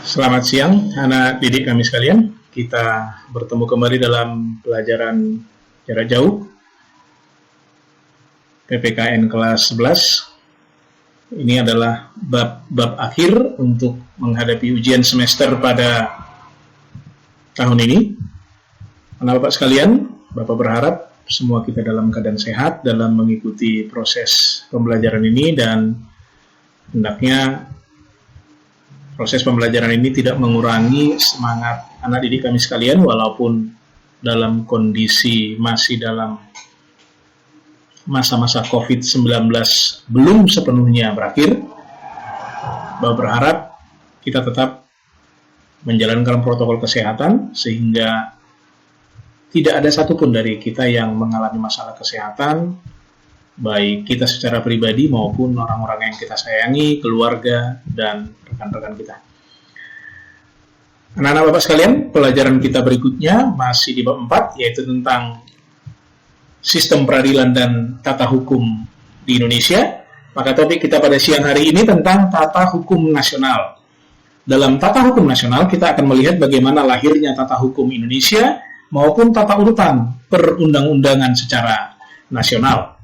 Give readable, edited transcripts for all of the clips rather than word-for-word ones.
Selamat siang, anak didik kami sekalian. Kita bertemu kembali dalam pelajaran jarak jauh PPKN kelas 11. Ini adalah bab akhir untuk menghadapi ujian semester pada tahun ini. Anak Bapak sekalian, Bapak berharap semua kita dalam keadaan sehat dalam mengikuti proses pembelajaran ini, dan hendaknya proses pembelajaran ini tidak mengurangi semangat anak didik kami sekalian, walaupun dalam kondisi masih dalam masa-masa COVID-19 belum sepenuhnya berakhir. Bapak berharap kita tetap menjalankan protokol kesehatan sehingga tidak ada satupun dari kita yang mengalami masalah kesehatan, baik kita secara pribadi maupun orang-orang yang kita sayangi, keluarga, dan rekan-rekan kita. Anak-anak Bapak sekalian, pelajaran kita berikutnya masih di bab 4, yaitu tentang sistem peradilan dan tata hukum di Indonesia. Maka topik kita pada siang hari ini tentang tata hukum nasional. Dalam tata hukum nasional, kita akan melihat bagaimana lahirnya tata hukum Indonesia maupun tata urutan perundang-undangan secara nasional.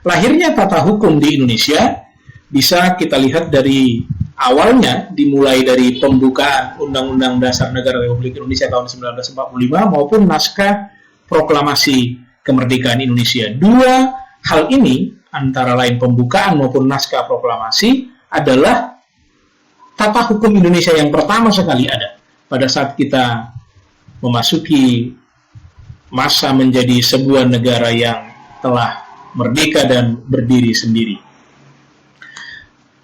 Lahirnya tata hukum di Indonesia bisa kita lihat dari awalnya, dimulai dari pembukaan Undang-Undang Dasar Negara Republik Indonesia tahun 1945 maupun naskah proklamasi kemerdekaan Indonesia. Dua hal ini, antara lain pembukaan maupun naskah proklamasi, adalah tata hukum Indonesia yang pertama sekali ada pada saat kita memasuki masa menjadi sebuah negara yang telah merdeka dan berdiri sendiri.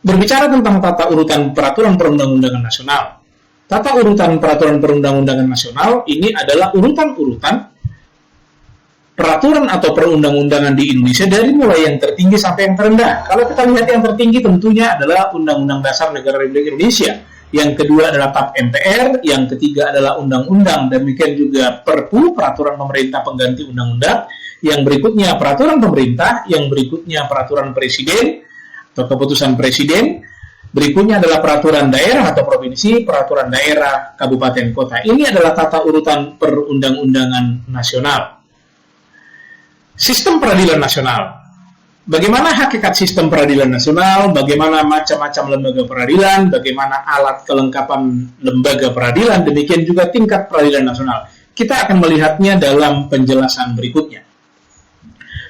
Berbicara tentang tata urutan peraturan perundang-undangan nasional, tata urutan peraturan perundang-undangan nasional ini adalah urutan-urutan peraturan atau perundang-undangan di Indonesia dari mulai yang tertinggi sampai yang terendah. Kalau kita lihat yang tertinggi tentunya adalah Undang-Undang Dasar Negara Republik Indonesia. Yang kedua adalah TAP MPR, yang ketiga adalah undang-undang, demikian juga Perpu, peraturan pemerintah pengganti undang-undang. Yang berikutnya peraturan pemerintah, yang berikutnya peraturan presiden atau keputusan presiden, berikutnya adalah peraturan daerah atau provinsi, peraturan daerah, kabupaten, kota. Ini adalah tata urutan perundang-undangan nasional. Sistem peradilan nasional. Bagaimana hakikat sistem peradilan nasional, bagaimana macam-macam lembaga peradilan, bagaimana alat kelengkapan lembaga peradilan, demikian juga tingkat peradilan nasional. Kita akan melihatnya dalam penjelasan berikutnya.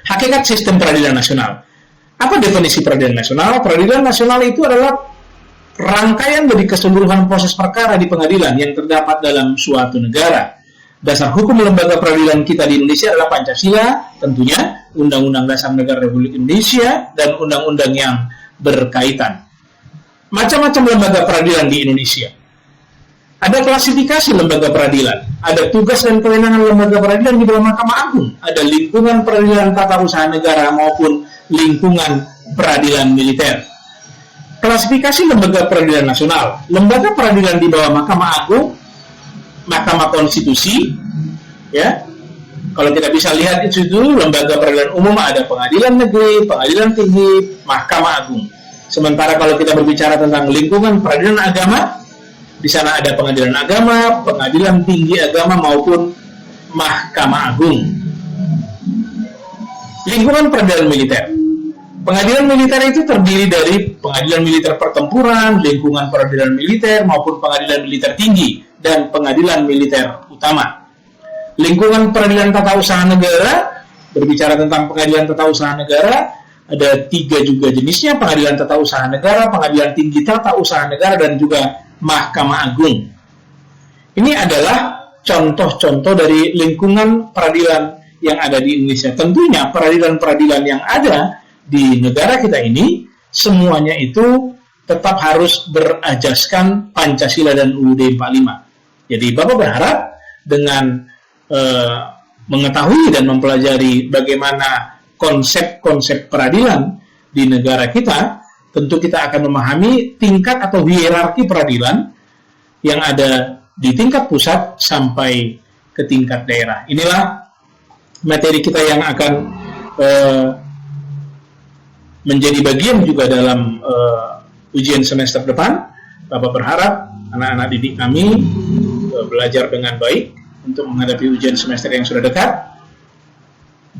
Hakikat sistem peradilan nasional. Apa definisi peradilan nasional? Peradilan nasional itu adalah rangkaian dari keseluruhan proses perkara di pengadilan yang terdapat dalam suatu negara. Dasar hukum lembaga peradilan kita di Indonesia adalah Pancasila, tentunya, Undang-Undang Dasar Negara Republik Indonesia, dan undang-undang yang berkaitan. Macam-macam lembaga peradilan di Indonesia. Ada klasifikasi lembaga peradilan, ada tugas dan kewenangan lembaga peradilan di bawah Mahkamah Agung, ada lingkungan peradilan tata usaha negara maupun lingkungan peradilan militer. Klasifikasi lembaga peradilan nasional, lembaga peradilan di bawah Mahkamah Agung, Mahkamah Konstitusi, ya. Kalau kita bisa lihat itu lembaga peradilan umum ada Pengadilan Negeri, Pengadilan Tinggi, Mahkamah Agung. Sementara kalau kita berbicara tentang lingkungan peradilan agama, di sana ada Pengadilan Agama, Pengadilan Tinggi Agama maupun Mahkamah Agung. Lingkungan peradilan militer. Pengadilan militer itu terdiri dari Pengadilan Militer Pertempuran, lingkungan peradilan militer maupun Pengadilan Militer Tinggi dan Pengadilan Militer Utama. Lingkungan peradilan tata usaha negara, berbicara tentang pengadilan tata usaha negara, ada 3 juga jenisnya, Pengadilan Tata Usaha Negara, Pengadilan Tinggi Tata Usaha Negara, dan juga Mahkamah Agung. Ini adalah contoh-contoh dari lingkungan peradilan yang ada di Indonesia. Tentunya peradilan-peradilan yang ada di negara kita ini, semuanya itu tetap harus berajaskan Pancasila dan UUD 45. Jadi Bapak berharap dengan mengetahui dan mempelajari bagaimana konsep-konsep peradilan di negara kita, tentu kita akan memahami tingkat atau hierarki peradilan yang ada di tingkat pusat sampai ke tingkat daerah. Inilah materi kita yang akan menjadi bagian juga dalam ujian semester depan. Bapak berharap anak-anak didik kami belajar dengan baik untuk menghadapi ujian semester yang sudah dekat.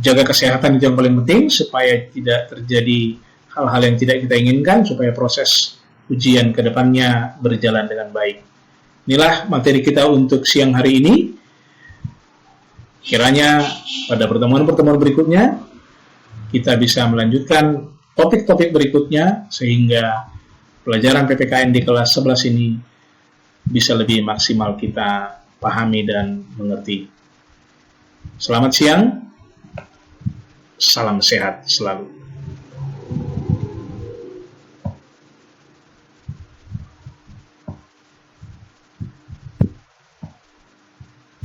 Jaga kesehatan itu yang paling penting supaya tidak terjadi hal-hal yang tidak kita inginkan, supaya proses ujian ke depannya berjalan dengan baik. Inilah materi kita untuk siang hari ini. Kiranya pada pertemuan-pertemuan berikutnya kita bisa melanjutkan topik-topik berikutnya sehingga pelajaran PPKN di kelas 11 ini bisa lebih maksimal kita pahami dan mengerti. Selamat siang, salam sehat selalu.